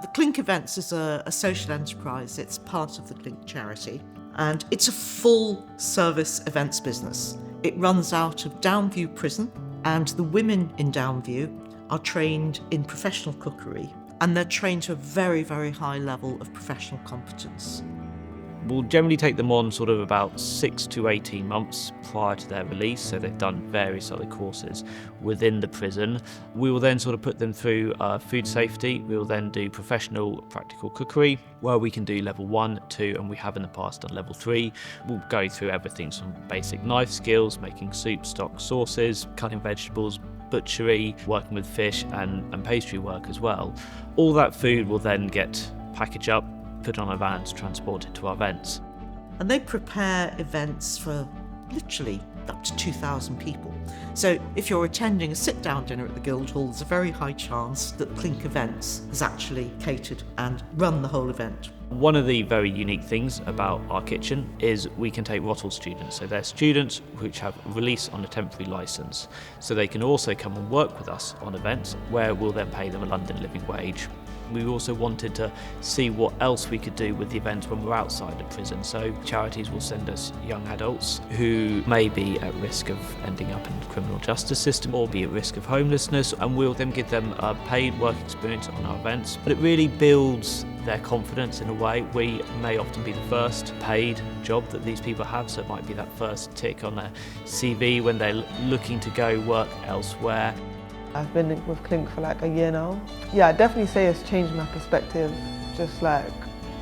The Clink Events is a social enterprise. It's part of the Clink charity, and it's a full-service events business. It runs out of Downview prison, and the women in Downview are trained in professional cookery, and they're trained to a very, very high level of professional competence. We'll generally take them on sort of about 6 to 18 months prior to their release, so they've done various other courses within the prison. We will then sort of put them through food safety. We will then do professional practical cookery, where we can do level 1, 2, and we have in the past done level 3. We'll go through everything from basic knife skills, making soup, stock, sauces, cutting vegetables, butchery, working with fish and pastry work as well. All that food will then get packaged up, put on a van to transport it to our events. And they prepare events for literally up to 2,000 people. So if you're attending a sit-down dinner at the Guildhall, there's a very high chance that Clink Events has actually catered and run the whole event. One of the very unique things about our kitchen is we can take ROTL students. So they're students which have release on a temporary licence. So they can also come and work with us on events where we'll then pay them a London living wage. We also wanted to see what else we could do with the events when we're outside of prison. So charities will send us young adults who may be at risk of ending up in the criminal justice system or be at risk of homelessness, and we'll then give them a paid work experience on our events. But it really builds their confidence in a way. We may often be the first paid job that these people have, so it might be that first tick on their CV when they're looking to go work elsewhere. I've been with Clink for like a year now. Yeah, I'd definitely say it's changed my perspective, just like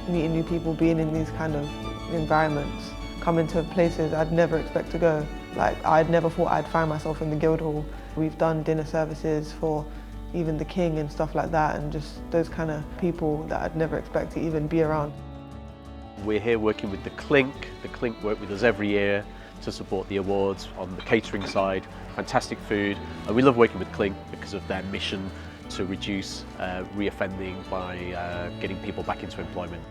meeting new people, being in these kind of environments, coming to places I'd never expect to go. Like, I'd never thought I'd find myself in the Guildhall. We've done dinner services for even the King and stuff like that, and just those kind of people that I'd never expect to even be around. We're here working with the Clink. The Clink work with us every year to support the awards on the catering side. Fantastic food, and we love working with Clink because of their mission to reduce reoffending by getting people back into employment.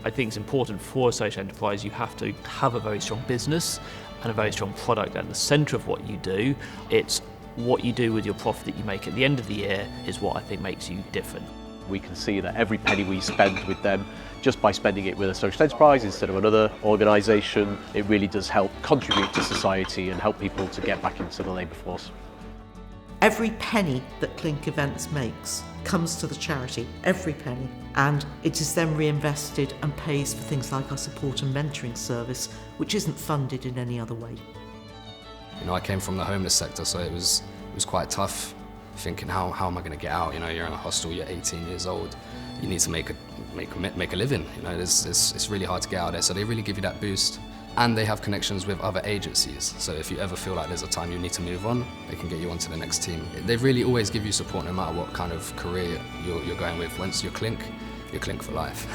I think it's important for a social enterprise you have to have a very strong business and a very strong product at the centre of what you do. It's what you do with your profit that you make at the end of the year is what I think makes you different. We can see that every penny we spend with them, just by spending it with a social enterprise instead of another organisation, it really does help contribute to society and help people to get back into the labour force. Every penny that Clink Events makes comes to the charity, every penny, and it is then reinvested and pays for things like our support and mentoring service, which isn't funded in any other way. You know, I came from the homeless sector, so it was quite tough, thinking how am I going to get out? You know, you're in a hostel, you're 18 years old, you need to make a living. You know, it's really hard to get out there. So they really give you that boost, and they have connections with other agencies. So if you ever feel like there's a time you need to move on, they can get you onto the next team. They really always give you support no matter what kind of career you're going with. Once you're Clink for life.